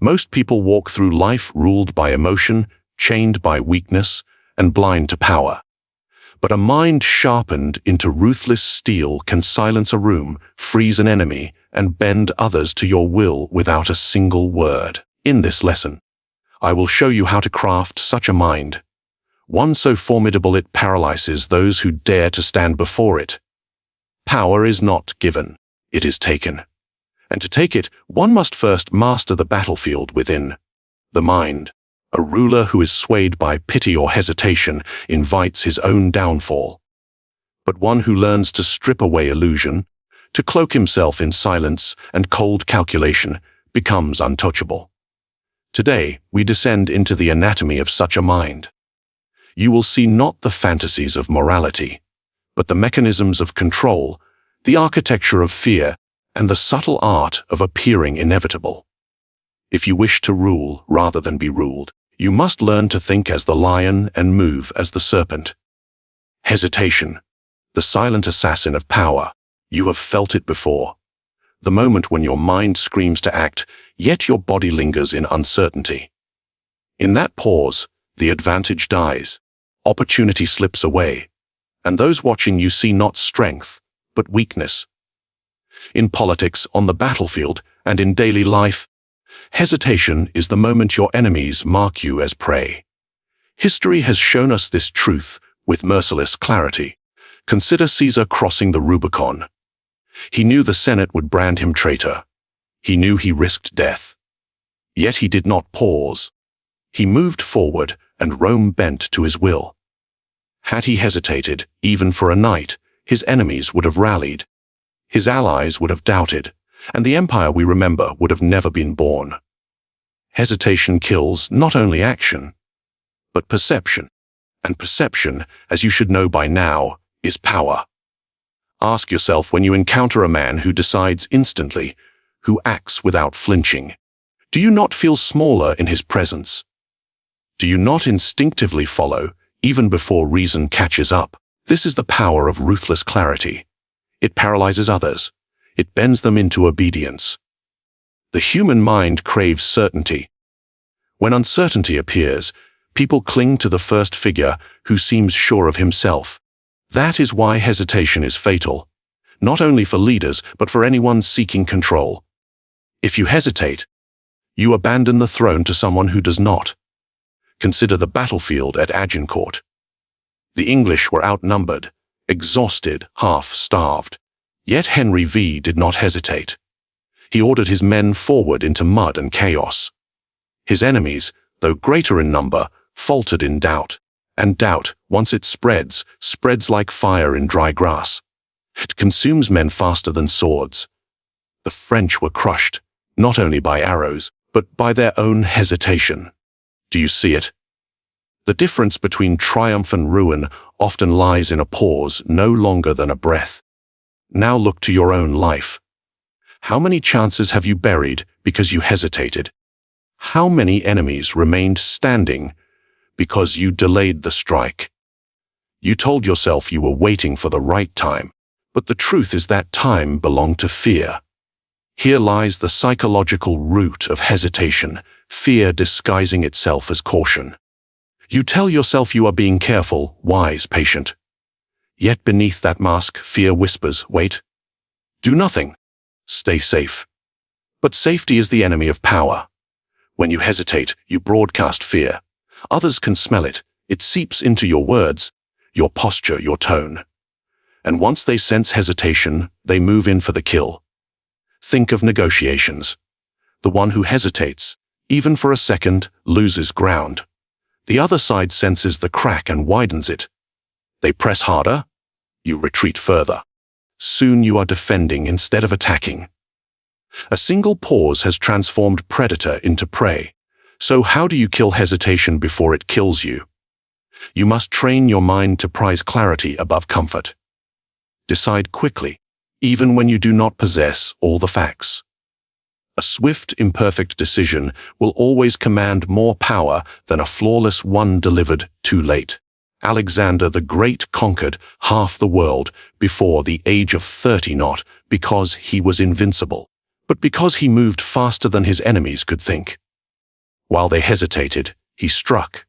Most people walk through life ruled by emotion, chained by weakness, and blind to power. But a mind sharpened into ruthless steel can silence a room, freeze an enemy, and bend others to your will without a single word. In this lesson, I will show you how to craft such a mind, one so formidable it paralyzes those who dare to stand before it. Power is not given, it is taken. And to take it, one must first master the battlefield within, the mind. A ruler who is swayed by pity or hesitation invites his own downfall. But one who learns to strip away illusion, to cloak himself in silence and cold calculation, becomes untouchable. Today, we descend into the anatomy of such a mind. You will see not the fantasies of morality, but the mechanisms of control, the architecture of fear, and the subtle art of appearing inevitable. If you wish to rule rather than be ruled, you must learn to think as the lion and move as the serpent. Hesitation, the silent assassin of power. You have felt it before. The moment when your mind screams to act, yet your body lingers in uncertainty. In that pause, the advantage dies, opportunity slips away, and those watching you see not strength, but weakness. In politics, on the battlefield, and in daily life, hesitation is the moment your enemies mark you as prey. History has shown us this truth with merciless clarity. Consider Caesar crossing the Rubicon. He knew the Senate would brand him traitor. He knew he risked death. Yet he did not pause. He moved forward, and Rome bent to his will. Had he hesitated, even for a night, his enemies would have rallied. His allies would have doubted, and the empire we remember would have never been born. Hesitation kills not only action, but perception. And perception, as you should know by now, is power. Ask yourself when you encounter a man who decides instantly, who acts without flinching. Do you not feel smaller in his presence? Do you not instinctively follow, even before reason catches up? This is the power of ruthless clarity. It paralyzes others. It bends them into obedience. The human mind craves certainty. When uncertainty appears, people cling to the first figure who seems sure of himself. That is why hesitation is fatal, not only for leaders, but for anyone seeking control. If you hesitate, you abandon the throne to someone who does not. Consider the battlefield at Agincourt. The English were outnumbered, exhausted, half-starved. Yet Henry V did not hesitate. He ordered his men forward into mud and chaos. His enemies, though greater in number, faltered in doubt. And doubt, once it spreads like fire in dry grass. It consumes men faster than swords. The French were crushed, not only by arrows, but by their own hesitation. Do you see it? The difference between triumph and ruin often lies in a pause no longer than a breath. Now look to your own life. How many chances have you buried because you hesitated? How many enemies remained standing because you delayed the strike? You told yourself you were waiting for the right time, but the truth is that time belonged to fear. Here lies the psychological root of hesitation, fear disguising itself as caution. You tell yourself you are being careful, wise, patient. Yet beneath that mask, fear whispers, wait. Do nothing. Stay safe. But safety is the enemy of power. When you hesitate, you broadcast fear. Others can smell it. It seeps into your words, your posture, your tone. And once they sense hesitation, they move in for the kill. Think of negotiations. The one who hesitates, even for a second, loses ground. The other side senses the crack and widens it. They press harder, you retreat further. Soon you are defending instead of attacking. A single pause has transformed predator into prey. So how do you kill hesitation before it kills you? You must train your mind to prize clarity above comfort. Decide quickly, even when you do not possess all the facts. A swift, imperfect decision will always command more power than a flawless one delivered too late. Alexander the Great conquered half the world before the age of 30, not because he was invincible, but because he moved faster than his enemies could think. While they hesitated, he struck.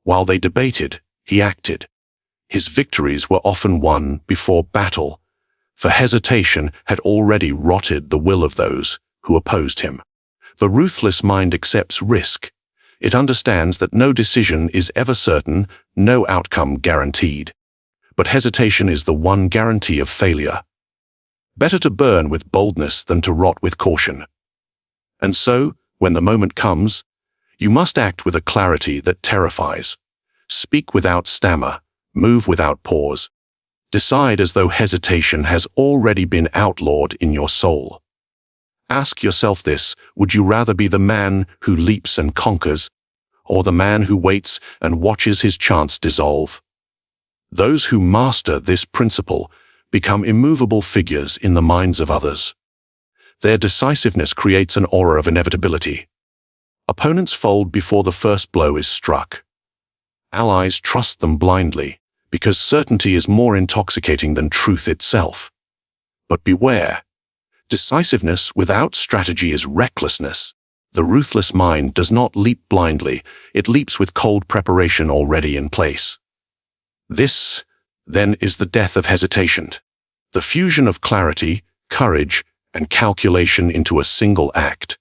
While they debated, he acted. His victories were often won before battle, for hesitation had already rotted the will of those who opposed him. The ruthless mind accepts risk. It understands that no decision is ever certain, no outcome guaranteed. But hesitation is the one guarantee of failure. Better to burn with boldness than to rot with caution. And so, when the moment comes, you must act with a clarity that terrifies. Speak without stammer, move without pause. Decide as though hesitation has already been outlawed in your soul. Ask yourself this: would you rather be the man who leaps and conquers, or the man who waits and watches his chance dissolve? Those who master this principle become immovable figures in the minds of others. Their decisiveness creates an aura of inevitability. Opponents fold before the first blow is struck. Allies trust them blindly, because certainty is more intoxicating than truth itself. But beware. Decisiveness without strategy is recklessness. The ruthless mind does not leap blindly, it leaps with cold preparation already in place. This, then, is the death of hesitation. The fusion of clarity, courage, and calculation into a single act.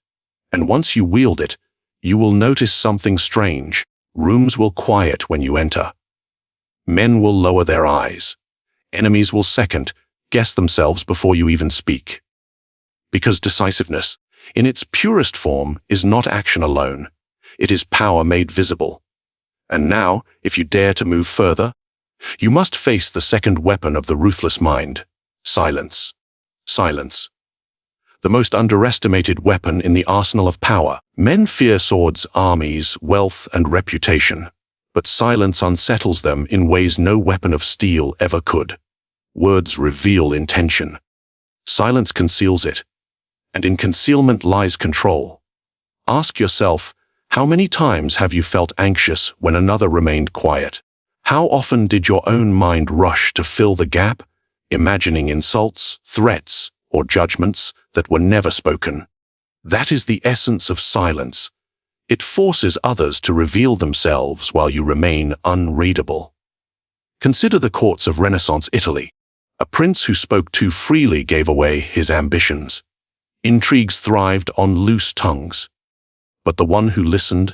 And once you wield it, you will notice something strange. Rooms will quiet when you enter. Men will lower their eyes. Enemies will second, guess themselves before you even speak. Because decisiveness, in its purest form, is not action alone. It is power made visible. And now, if you dare to move further, you must face the second weapon of the ruthless mind: silence. Silence. The most underestimated weapon in the arsenal of power. Men fear swords, armies, wealth, and reputation. But silence unsettles them in ways no weapon of steel ever could. Words reveal intention. Silence conceals it. And in concealment lies control. Ask yourself, how many times have you felt anxious when another remained quiet? How often did your own mind rush to fill the gap, imagining insults, threats, or judgments that were never spoken? That is the essence of silence. It forces others to reveal themselves while you remain unreadable. Consider the courts of Renaissance Italy. A prince who spoke too freely gave away his ambitions. Intrigues thrived on loose tongues. But the one who listened,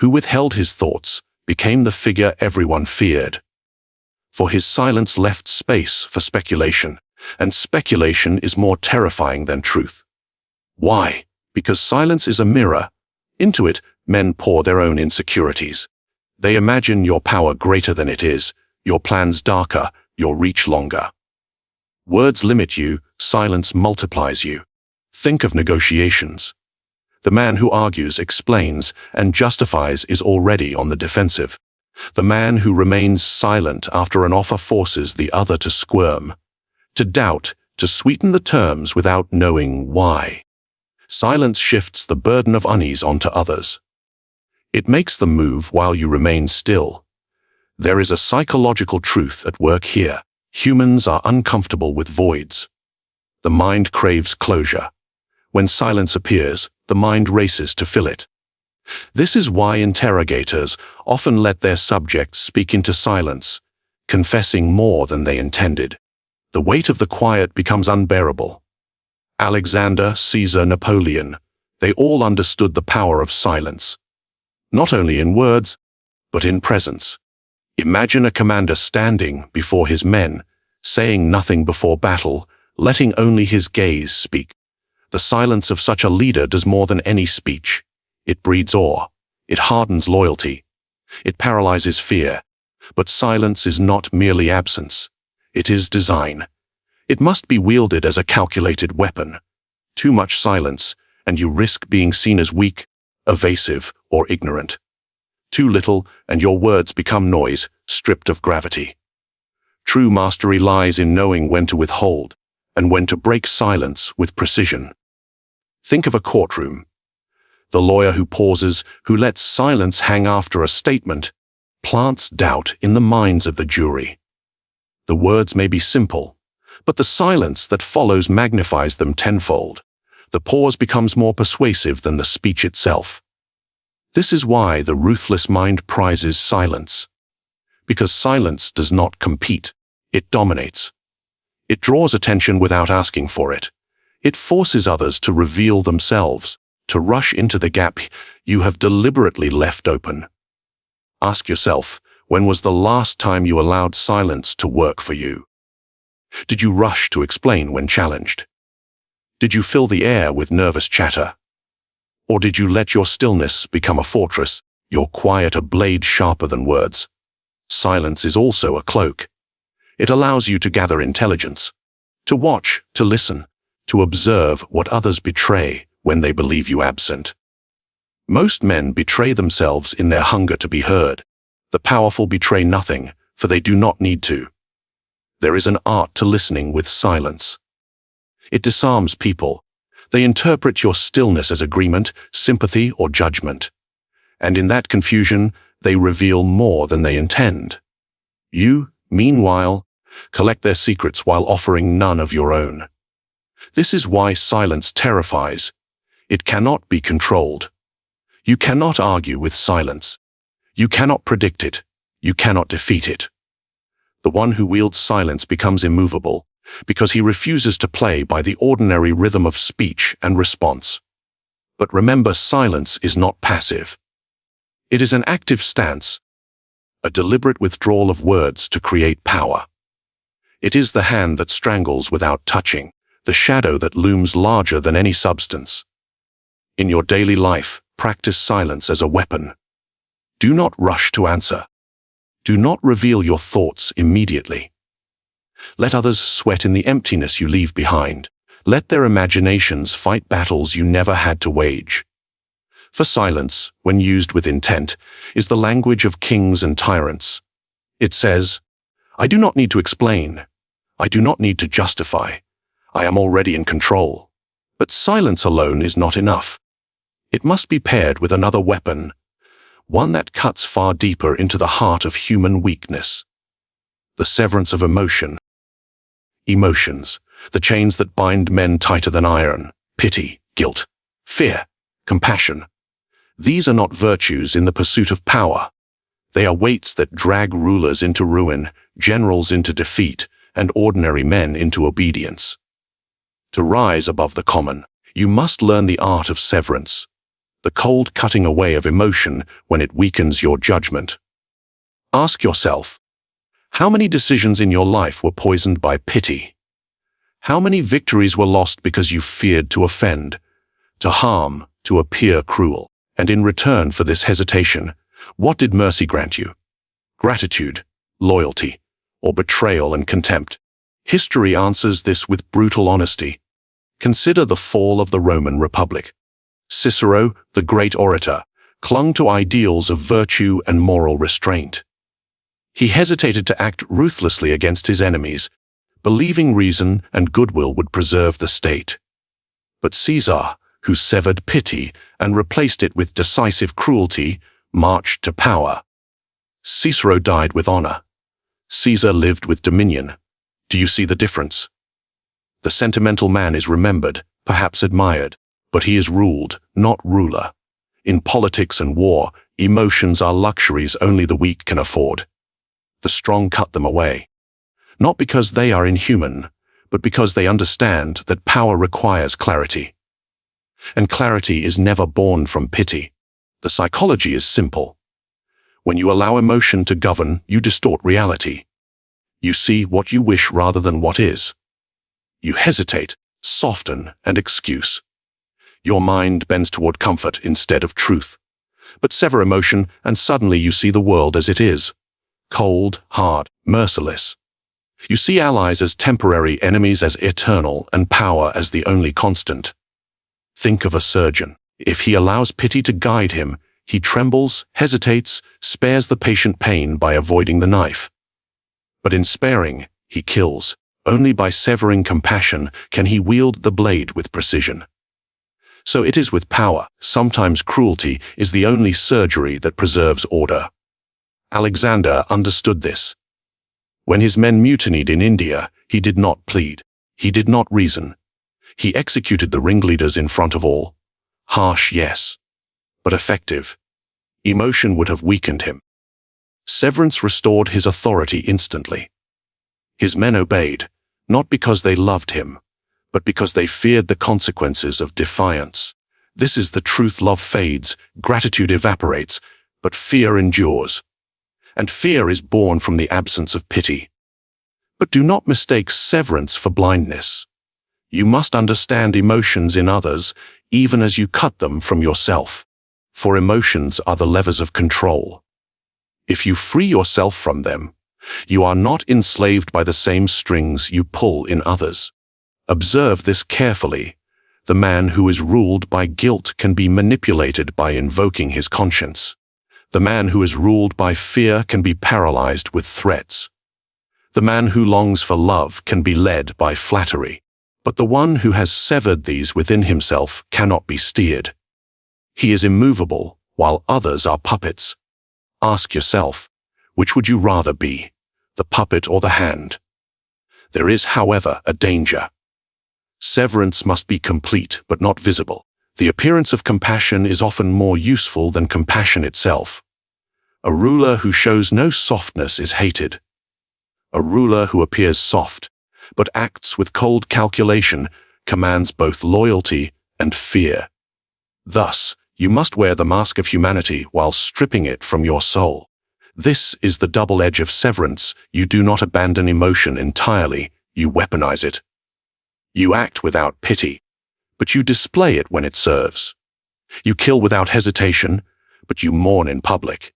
who withheld his thoughts, became the figure everyone feared. For his silence left space for speculation, and speculation is more terrifying than truth. Why? Because silence is a mirror. Into it, men pour their own insecurities. They imagine your power greater than it is, your plans darker, your reach longer. Words limit you, silence multiplies you. Think of negotiations. The man who argues, explains, and justifies is already on the defensive. The man who remains silent after an offer forces the other to squirm, to doubt, to sweeten the terms without knowing why. Silence shifts the burden of unease onto others. It makes them move while you remain still. There is a psychological truth at work here. Humans are uncomfortable with voids. The mind craves closure. When silence appears, the mind races to fill it. This is why interrogators often let their subjects speak into silence, confessing more than they intended. The weight of the quiet becomes unbearable. Alexander, Caesar, Napoleon, they all understood the power of silence. Not only in words, but in presence. Imagine a commander standing before his men, saying nothing before battle, letting only his gaze speak. The silence of such a leader does more than any speech. It breeds awe. It hardens loyalty. It paralyzes fear. But silence is not merely absence. It is design. It must be wielded as a calculated weapon. Too much silence, and you risk being seen as weak, evasive, or ignorant. Too little, and your words become noise, stripped of gravity. True mastery lies in knowing when to withhold, and when to break silence with precision. Think of a courtroom. The lawyer who pauses, who lets silence hang after a statement, plants doubt in the minds of the jury. The words may be simple, but the silence that follows magnifies them tenfold. The pause becomes more persuasive than the speech itself. This is why the ruthless mind prizes silence. Because silence does not compete, it dominates. It draws attention without asking for it. It forces others to reveal themselves, to rush into the gap you have deliberately left open. Ask yourself, when was the last time you allowed silence to work for you? Did you rush to explain when challenged? Did you fill the air with nervous chatter? Or did you let your stillness become a fortress, your quiet a blade sharper than words? Silence is also a cloak. It allows you to gather intelligence, to watch, to listen, to observe what others betray when they believe you absent. Most men betray themselves in their hunger to be heard. The powerful betray nothing, for they do not need to. There is an art to listening with silence. It disarms people. They interpret your stillness as agreement, sympathy, or judgment. And in that confusion, they reveal more than they intend. You, meanwhile, collect their secrets while offering none of your own. This is why silence terrifies. It cannot be controlled. You cannot argue with silence. You cannot predict it. You cannot defeat it. The one who wields silence becomes immovable, because he refuses to play by the ordinary rhythm of speech and response. But remember, silence is not passive. It is an active stance, a deliberate withdrawal of words to create power. It is the hand that strangles without touching, the shadow that looms larger than any substance. In your daily life, practice silence as a weapon. Do not rush to answer. Do not reveal your thoughts immediately. Let others sweat in the emptiness you leave behind. Let their imaginations fight battles you never had to wage. For silence, when used with intent, is the language of kings and tyrants. It says, I do not need to explain. I do not need to justify. I am already in control. But silence alone is not enough. It must be paired with another weapon, one that cuts far deeper into the heart of human weakness. The severance of emotion. Emotions, the chains that bind men tighter than iron, pity, guilt, fear, compassion. These are not virtues in the pursuit of power. They are weights that drag rulers into ruin, generals into defeat, and ordinary men into obedience. To rise above the common, you must learn the art of severance, the cold cutting away of emotion when it weakens your judgment. Ask yourself, how many decisions in your life were poisoned by pity? How many victories were lost because you feared to offend, to harm, to appear cruel? And in return for this hesitation, what did mercy grant you? Gratitude, loyalty, or betrayal and contempt? History answers this with brutal honesty. Consider the fall of the Roman Republic. Cicero, the great orator, clung to ideals of virtue and moral restraint. He hesitated to act ruthlessly against his enemies, believing reason and goodwill would preserve the state. But Caesar, who severed pity and replaced it with decisive cruelty, marched to power. Cicero died with honor. Caesar lived with dominion. Do you see the difference? The sentimental man is remembered, perhaps admired, but he is ruled, not ruler. In politics and war, emotions are luxuries only the weak can afford. The strong cut them away. Not because they are inhuman, but because they understand that power requires clarity. And clarity is never born from pity. The psychology is simple. When you allow emotion to govern, you distort reality. You see what you wish rather than what is. You hesitate, soften, and excuse. Your mind bends toward comfort instead of truth. But sever emotion, and suddenly you see the world as it is. Cold, hard, merciless. You see allies as temporary, enemies as eternal, and power as the only constant. Think of a surgeon. If he allows pity to guide him, he trembles, hesitates, spares the patient pain by avoiding the knife. But in sparing, he kills. Only by severing compassion can he wield the blade with precision. So it is with power. Sometimes cruelty is the only surgery that preserves order. Alexander understood this. When his men mutinied in India, he did not plead. He did not reason. He executed the ringleaders in front of all. Harsh, yes, but effective. Emotion would have weakened him. Severance restored his authority instantly. His men obeyed, not because they loved him, but because they feared the consequences of defiance. This is the truth. Love fades, gratitude evaporates, but fear endures. And fear is born from the absence of pity. But do not mistake severance for blindness. You must understand emotions in others, even as you cut them from yourself. For emotions are the levers of control. If you free yourself from them, you are not enslaved by the same strings you pull in others. Observe this carefully. The man who is ruled by guilt can be manipulated by invoking his conscience. The man who is ruled by fear can be paralyzed with threats. The man who longs for love can be led by flattery. But the one who has severed these within himself cannot be steered. He is immovable, while others are puppets. Ask yourself, which would you rather be, the puppet or the hand? There is, however, a danger. Severance must be complete but not visible. The appearance of compassion is often more useful than compassion itself. A ruler who shows no softness is hated. A ruler who appears soft, but acts with cold calculation, commands both loyalty and fear. Thus, you must wear the mask of humanity while stripping it from your soul. This is the double edge of severance. You do not abandon emotion entirely, you weaponize it. You act without pity, but you display it when it serves. You kill without hesitation, but you mourn in public.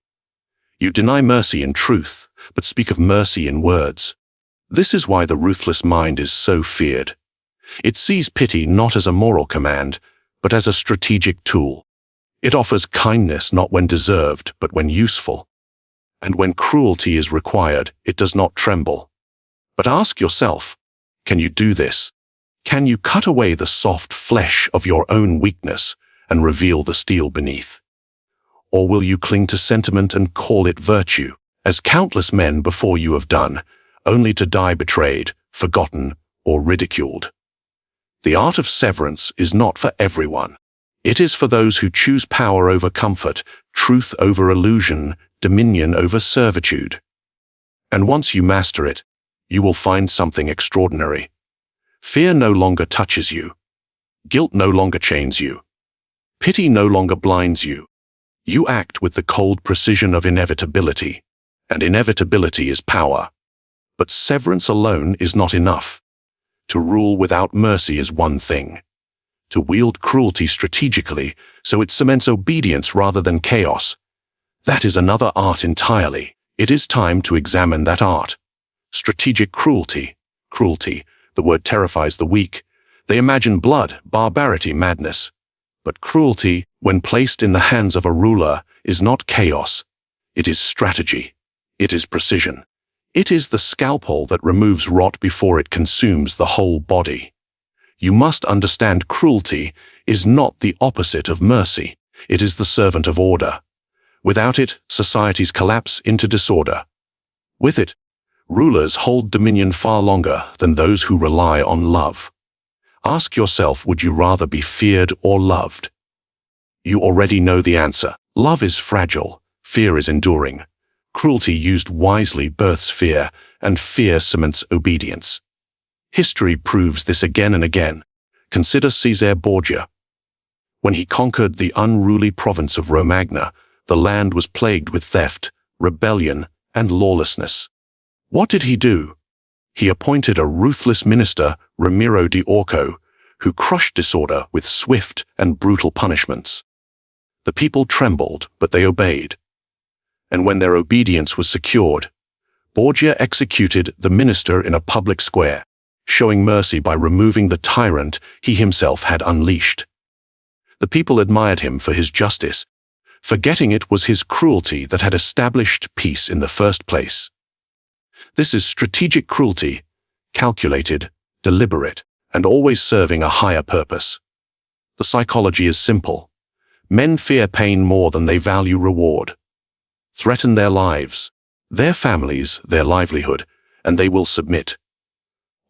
You deny mercy in truth, but speak of mercy in words. This is why the ruthless mind is so feared. It sees pity not as a moral command, but as a strategic tool. It offers kindness not when deserved, but when useful. And when cruelty is required, it does not tremble. But ask yourself, can you do this? Can you cut away the soft flesh of your own weakness and reveal the steel beneath? Or will you cling to sentiment and call it virtue, as countless men before you have done, only to die betrayed, forgotten, or ridiculed? The art of severance is not for everyone. It is for those who choose power over comfort, truth over illusion, dominion over servitude. And once you master it, you will find something extraordinary. Fear no longer touches you. Guilt no longer chains you. Pity no longer blinds you. You act with the cold precision of inevitability, and inevitability is power. But severance alone is not enough. To rule without mercy is one thing. To wield cruelty strategically so it cements obedience rather than chaos, that is another art entirely. It is time to examine that art. Strategic cruelty. Cruelty. The word terrifies the weak. They imagine blood, barbarity, madness. But cruelty, when placed in the hands of a ruler, is not chaos. It is strategy. It is precision. It is the scalpel that removes rot before it consumes the whole body. You must understand cruelty is not the opposite of mercy. It is the servant of order. Without it, societies collapse into disorder. With it, rulers hold dominion far longer than those who rely on love. Ask yourself, would you rather be feared or loved? You already know the answer. Love is fragile, fear is enduring. Cruelty used wisely births fear, and fear cements obedience. History proves this again and again. Consider Caesar Borgia. When he conquered the unruly province of Romagna, the land was plagued with theft, rebellion, and lawlessness. What did he do? He appointed a ruthless minister, Ramiro di Orco, who crushed disorder with swift and brutal punishments. The people trembled, but they obeyed. And when their obedience was secured, Borgia executed the minister in a public square, showing mercy by removing the tyrant he himself had unleashed. The people admired him for his justice, forgetting it was his cruelty that had established peace in the first place. This is strategic cruelty, calculated, deliberate, and always serving a higher purpose. The psychology is simple. Men fear pain more than they value reward. Threaten their lives, their families, their livelihood, and they will submit.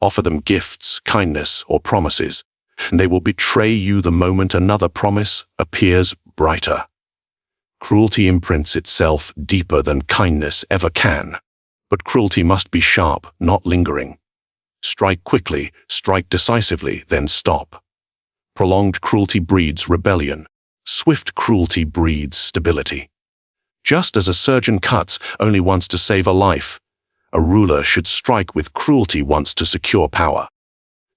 Offer them gifts, kindness, or promises, and they will betray you the moment another promise appears brighter. Cruelty imprints itself deeper than kindness ever can. But cruelty must be sharp, not lingering. Strike quickly, strike decisively, then stop. Prolonged cruelty breeds rebellion. Swift cruelty breeds stability. Just as a surgeon cuts only once to save a life, a ruler should strike with cruelty once to secure power.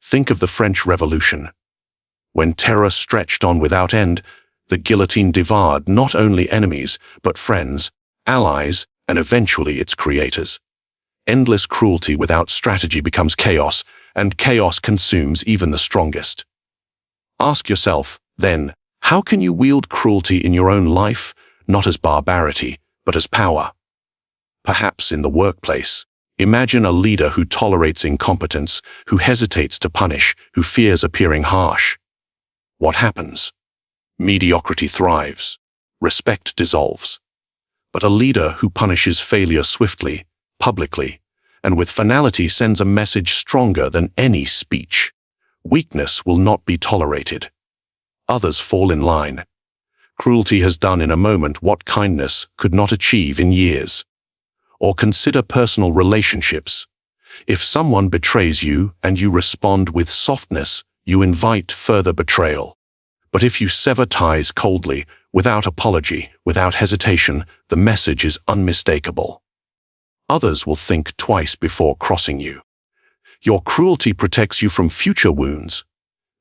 Think of the French Revolution. When terror stretched on without end, the guillotine devoured not only enemies, but friends, allies, and eventually its creators. Endless cruelty without strategy becomes chaos, and chaos consumes even the strongest. Ask yourself, then, how can you wield cruelty in your own life, not as barbarity, but as power? Perhaps in the workplace. Imagine a leader who tolerates incompetence, who hesitates to punish, who fears appearing harsh. What happens? Mediocrity thrives. Respect dissolves. But a leader who punishes failure swiftly, publicly, and with finality sends a message stronger than any speech. Weakness will not be tolerated. Others fall in line. Cruelty has done in a moment what kindness could not achieve in years. Or consider personal relationships. If someone betrays you and you respond with softness, you invite further betrayal. But if you sever ties coldly, without apology, without hesitation, the message is unmistakable. Others will think twice before crossing you. Your cruelty protects you from future wounds.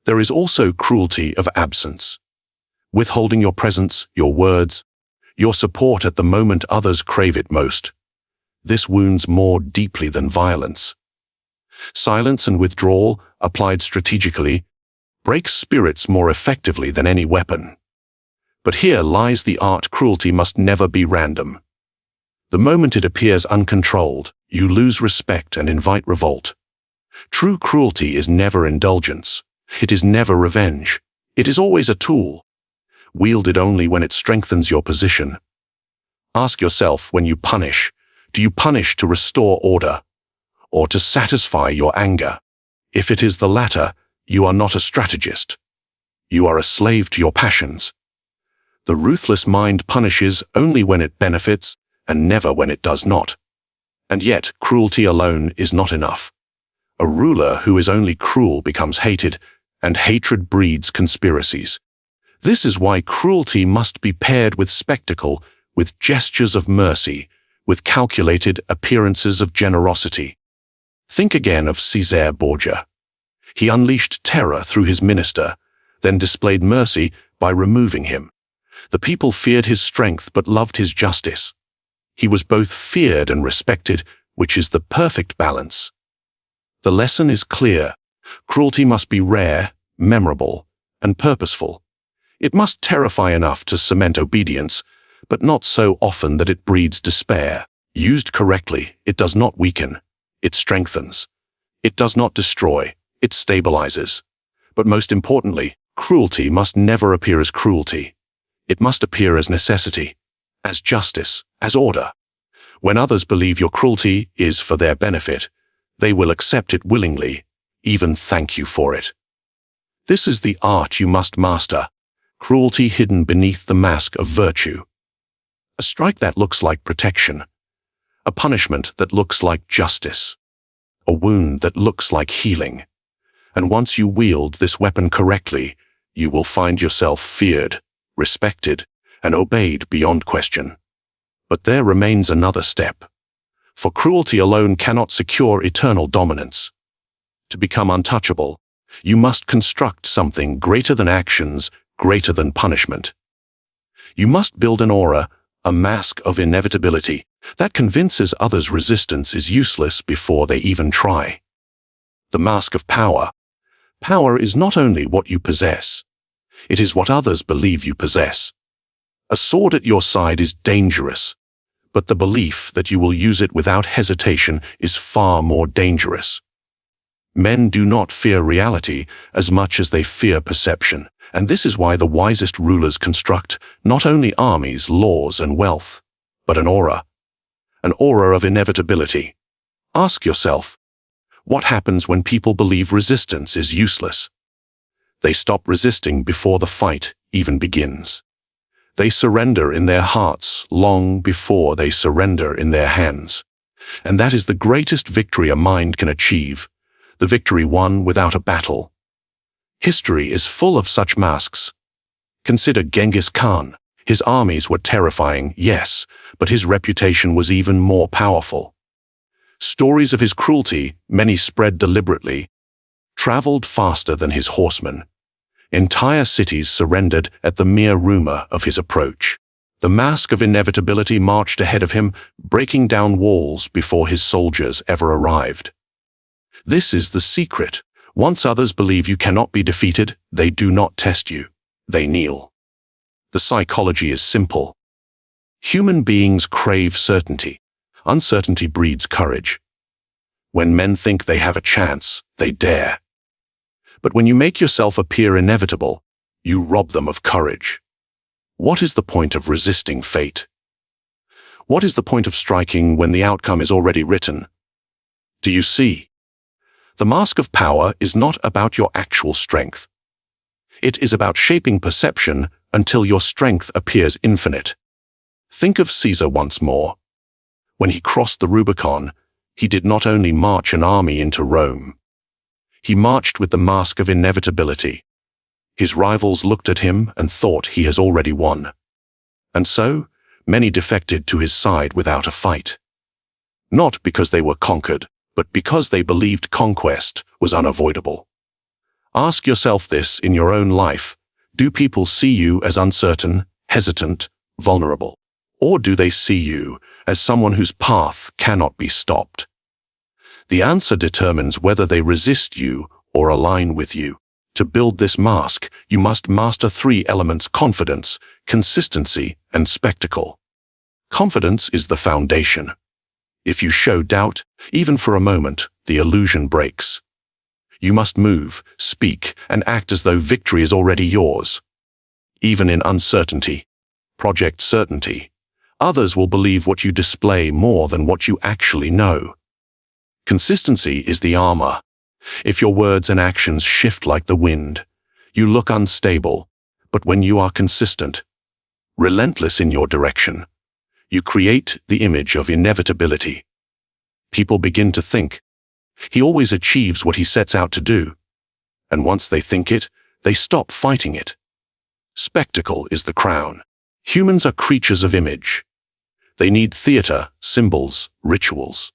There is also cruelty of absence. Withholding your presence, your words, your support at the moment others crave it most. This wounds more deeply than violence. Silence and withdrawal, applied strategically, breaks spirits more effectively than any weapon. But here lies the art. Cruelty must never be random. The moment it appears uncontrolled, you lose respect and invite revolt. True cruelty is never indulgence. It is never revenge. It is always a tool. Wielded only when it strengthens your position. Ask yourself, when you punish, do you punish to restore order, or to satisfy your anger? If it is the latter, you are not a strategist. You are a slave to your passions. The ruthless mind punishes only when it benefits, and never when it does not. And yet, cruelty alone is not enough. A ruler who is only cruel becomes hated, and hatred breeds conspiracies. This is why cruelty must be paired with spectacle, with gestures of mercy, with calculated appearances of generosity. Think again of Cesare Borgia. He unleashed terror through his minister, then displayed mercy by removing him. The people feared his strength but loved his justice. He was both feared and respected, which is the perfect balance. The lesson is clear. Cruelty must be rare, memorable, and purposeful. It must terrify enough to cement obedience, but not so often that it breeds despair. Used correctly, it does not weaken. It strengthens. It does not destroy. It stabilizes. But most importantly, cruelty must never appear as cruelty. It must appear as necessity, as justice, as order. When others believe your cruelty is for their benefit, they will accept it willingly, even thank you for it. This is the art you must master. Cruelty hidden beneath the mask of virtue. A strike that looks like protection. A punishment that looks like justice. A wound that looks like healing. And once you wield this weapon correctly, you will find yourself feared, respected, and obeyed beyond question. But there remains another step. For cruelty alone cannot secure eternal dominance. To become untouchable, you must construct something greater than actions, greater than punishment. You must build an aura, a mask of inevitability, that convinces others resistance is useless before they even try. The mask of power. Power is not only what you possess, it is what others believe you possess. A sword at your side is dangerous, but the belief that you will use it without hesitation is far more dangerous. Men do not fear reality as much as they fear perception, and this is why the wisest rulers construct not only armies, laws, and wealth, but an aura of inevitability. Ask yourself, what happens when people believe resistance is useless? They stop resisting before the fight even begins. They surrender in their hearts long before they surrender in their hands. And that is the greatest victory a mind can achieve, the victory won without a battle. History is full of such masks. Consider Genghis Khan. His armies were terrifying, yes, but his reputation was even more powerful. Stories of his cruelty, many spread deliberately, traveled faster than his horsemen. Entire cities surrendered at the mere rumor of his approach. The mask of inevitability marched ahead of him, breaking down walls before his soldiers ever arrived. This is the secret. Once others believe you cannot be defeated, they do not test you. They kneel. The psychology is simple. Human beings crave certainty. Uncertainty breeds courage. When men think they have a chance, they dare. But when you make yourself appear inevitable, you rob them of courage. What is the point of resisting fate? What is the point of striking when the outcome is already written? Do you see? The mask of power is not about your actual strength. It is about shaping perception until your strength appears infinite. Think of Caesar once more. When he crossed the Rubicon, he did not only march an army into Rome. He marched with the mask of inevitability. His rivals looked at him and thought he has already won. And so, many defected to his side without a fight. Not because they were conquered, but because they believed conquest was unavoidable. Ask yourself this in your own life. Do people see you as uncertain, hesitant, vulnerable? Or do they see you as someone whose path cannot be stopped? The answer determines whether they resist you or align with you. To build this mask, you must master 3 elements: confidence, consistency, and spectacle. Confidence is the foundation. If you show doubt, even for a moment, the illusion breaks. You must move, speak, and act as though victory is already yours. Even in uncertainty, project certainty, others will believe what you display more than what you actually know. Consistency is the armor. If your words and actions shift like the wind, you look unstable, but when you are consistent, relentless in your direction, you create the image of inevitability. People begin to think, he always achieves what he sets out to do. And once they think it, they stop fighting it. Spectacle is the crown. Humans are creatures of image. They need theater, symbols, rituals.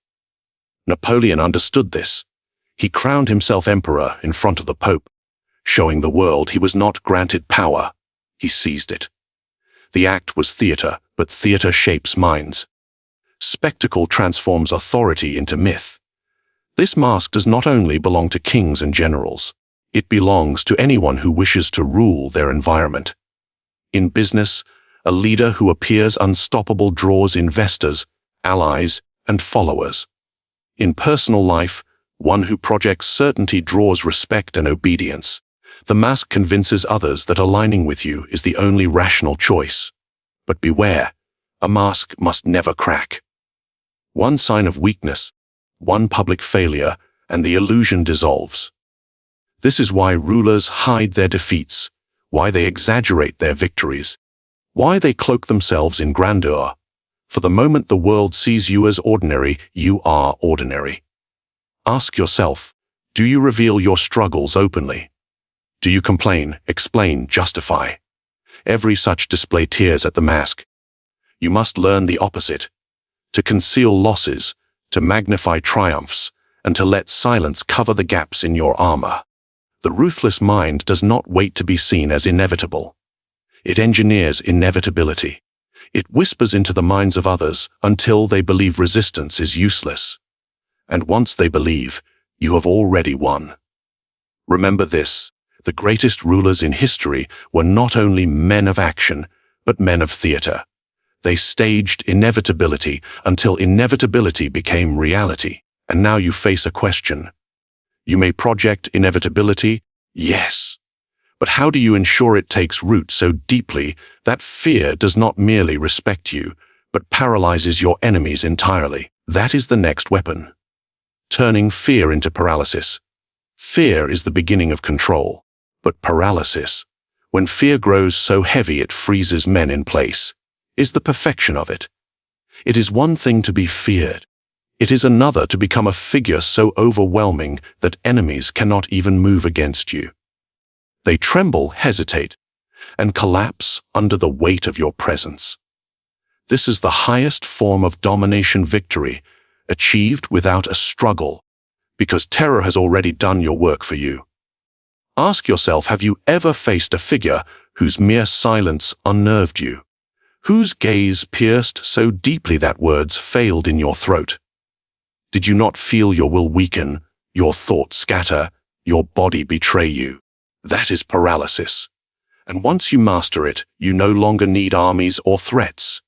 Napoleon understood this. He crowned himself emperor in front of the Pope, showing the world he was not granted power. He seized it. The act was theater, but theater shapes minds. Spectacle transforms authority into myth. This mask does not only belong to kings and generals. It belongs to anyone who wishes to rule their environment. In business, a leader who appears unstoppable draws investors, allies, and followers. In personal life, one who projects certainty draws respect and obedience. The mask convinces others that aligning with you is the only rational choice. But beware, a mask must never crack. One sign of weakness, one public failure, and the illusion dissolves. This is why rulers hide their defeats, why they exaggerate their victories, why they cloak themselves in grandeur. For the moment the world sees you as ordinary, you are ordinary. Ask yourself, do you reveal your struggles openly? Do you complain, explain, justify? Every such display tears at the mask. You must learn the opposite, to conceal losses, to magnify triumphs, and to let silence cover the gaps in your armor. The ruthless mind does not wait to be seen as inevitable. It engineers inevitability. It whispers into the minds of others until they believe resistance is useless. And once they believe, you have already won. Remember this, the greatest rulers in history were not only men of action, but men of theater. They staged inevitability until inevitability became reality. And now you face a question. You may project inevitability, yes. But how do you ensure it takes root so deeply that fear does not merely respect you, but paralyzes your enemies entirely? That is the next weapon. Turning fear into paralysis. Fear is the beginning of control. But paralysis, when fear grows so heavy it freezes men in place, is the perfection of it. It is one thing to be feared. It is another to become a figure so overwhelming that enemies cannot even move against you. They tremble, hesitate, and collapse under the weight of your presence. This is the highest form of domination victory, achieved without a struggle, because terror has already done your work for you. Ask yourself, have you ever faced a figure whose mere silence unnerved you, whose gaze pierced so deeply that words failed in your throat? Did you not feel your will weaken, your thoughts scatter, your body betray you? That is paralysis. And once you master it, you no longer need armies or threats.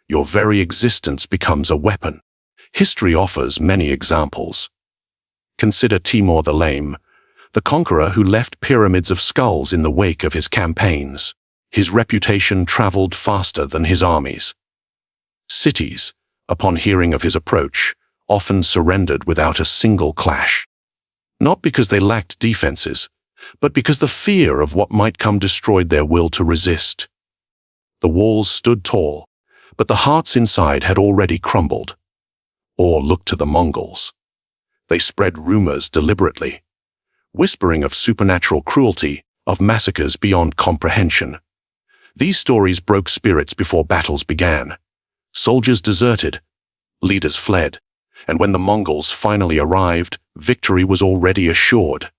Your very existence becomes a weapon. History offers many examples. Consider Timur the Lame, the conqueror who left pyramids of skulls in the wake of his campaigns. His reputation traveled faster than his armies. Cities, upon hearing of his approach, often surrendered without a single clash. Not because they lacked defenses, but because the fear of what might come destroyed their will to resist. The walls stood tall, but the hearts inside had already crumbled. Or look to the Mongols. They spread rumors deliberately, whispering of supernatural cruelty, of massacres beyond comprehension. These stories broke spirits before battles began. Soldiers deserted, leaders fled, and when the Mongols finally arrived, victory was already assured.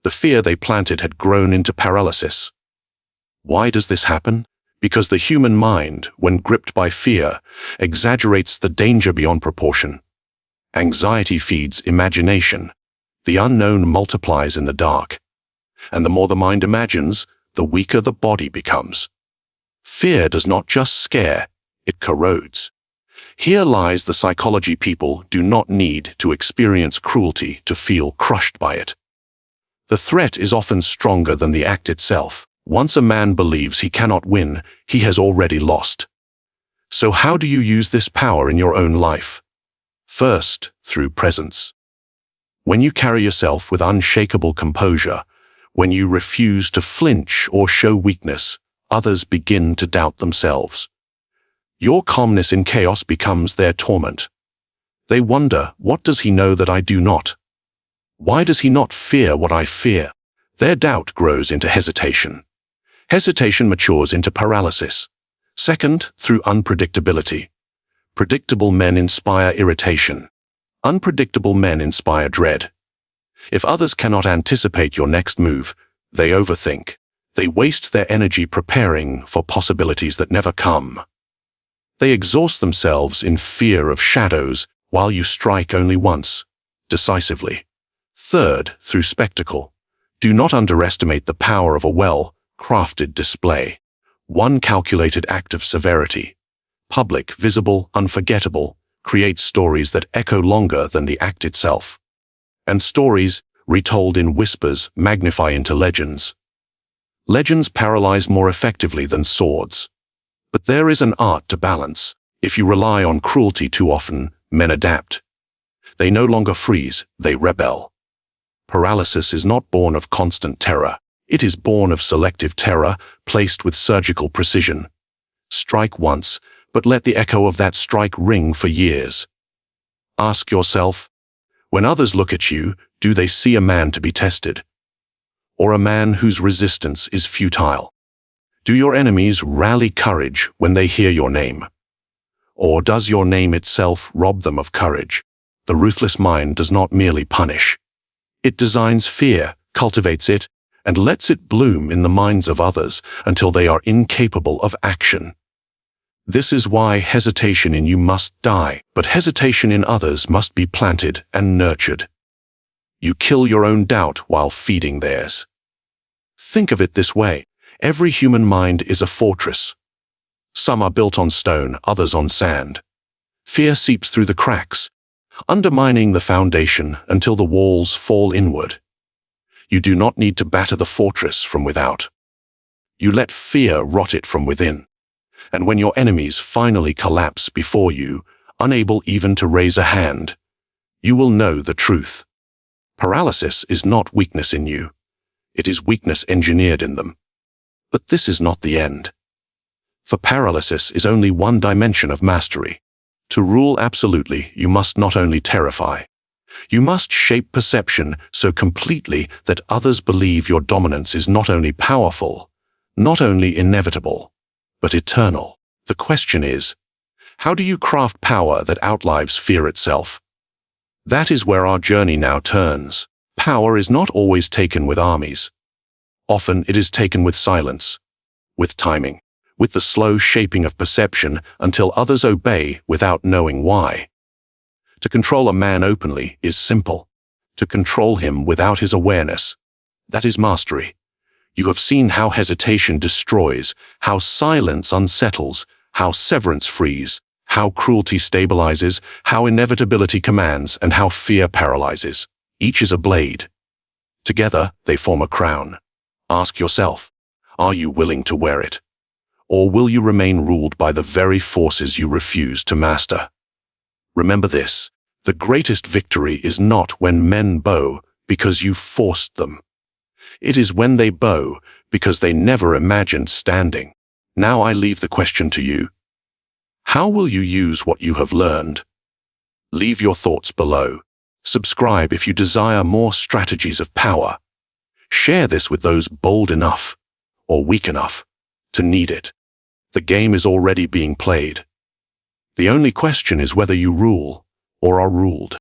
The fear they planted had grown into paralysis. Why does this happen? Because the human mind, when gripped by fear, exaggerates the danger beyond proportion. Anxiety feeds imagination. The unknown multiplies in the dark. And the more the mind imagines, the weaker the body becomes. Fear does not just scare, it corrodes. Here lies the psychology people do not need to experience cruelty to feel crushed by it. The threat is often stronger than the act itself. Once a man believes he cannot win, he has already lost. So how do you use this power in your own life? First, through presence. When you carry yourself with unshakable composure, when you refuse to flinch or show weakness, others begin to doubt themselves. Your calmness in chaos becomes their torment. They wonder, what does he know that I do not? Why does he not fear what I fear? Their doubt grows into hesitation. Hesitation matures into paralysis. Second, through unpredictability. Predictable men inspire irritation. Unpredictable men inspire dread. If others cannot anticipate your next move, they overthink. They waste their energy preparing for possibilities that never come. They exhaust themselves in fear of shadows while you strike only once, decisively. Third, through spectacle. Do not underestimate the power of a well-crafted display. One calculated act of severity, public, visible, unforgettable, creates stories that echo longer than the act itself. And stories, retold in whispers, magnify into legends. Legends paralyze more effectively than swords. But there is an art to balance. If you rely on cruelty too often, men adapt. They no longer freeze, they rebel. Paralysis is not born of constant terror. It is born of selective terror, placed with surgical precision. Strike once, but let the echo of that strike ring for years. Ask yourself, when others look at you, do they see a man to be tested? Or a man whose resistance is futile? Do your enemies rally courage when they hear your name? Or does your name itself rob them of courage? The ruthless mind does not merely punish. It designs fear, cultivates it, and lets it bloom in the minds of others until they are incapable of action. This is why hesitation in you must die, but hesitation in others must be planted and nurtured. You kill your own doubt while feeding theirs. Think of it this way. Every human mind is a fortress. Some are built on stone, others on sand. Fear seeps through the cracks, undermining the foundation until the walls fall inward. You do not need to batter the fortress from without. You let fear rot it from within. And when your enemies finally collapse before you, unable even to raise a hand, you will know the truth. Paralysis is not weakness in you. It is weakness engineered in them. But this is not the end. For paralysis is only one dimension of mastery. To rule absolutely, you must not only terrify. You must shape perception so completely that others believe your dominance is not only powerful, not only inevitable, but eternal. The question is, how do you craft power that outlives fear itself? That is where our journey now turns. Power is not always taken with armies. Often it is taken with silence, with timing, with the slow shaping of perception until others obey without knowing why. To control a man openly is simple. To control him without his awareness, that is mastery. You have seen how hesitation destroys, how silence unsettles, how severance frees, how cruelty stabilizes, how inevitability commands, and how fear paralyzes. Each is a blade. Together, they form a crown. Ask yourself, are you willing to wear it? Or will you remain ruled by the very forces you refuse to master? Remember this, the greatest victory is not when men bow because you forced them. It is when they bow because they never imagined standing. Now I leave the question to you. How will you use what you have learned? Leave your thoughts below. Subscribe if you desire more strategies of power. Share this with those bold enough or weak enough to need it. The game is already being played. The only question is whether you rule or are ruled.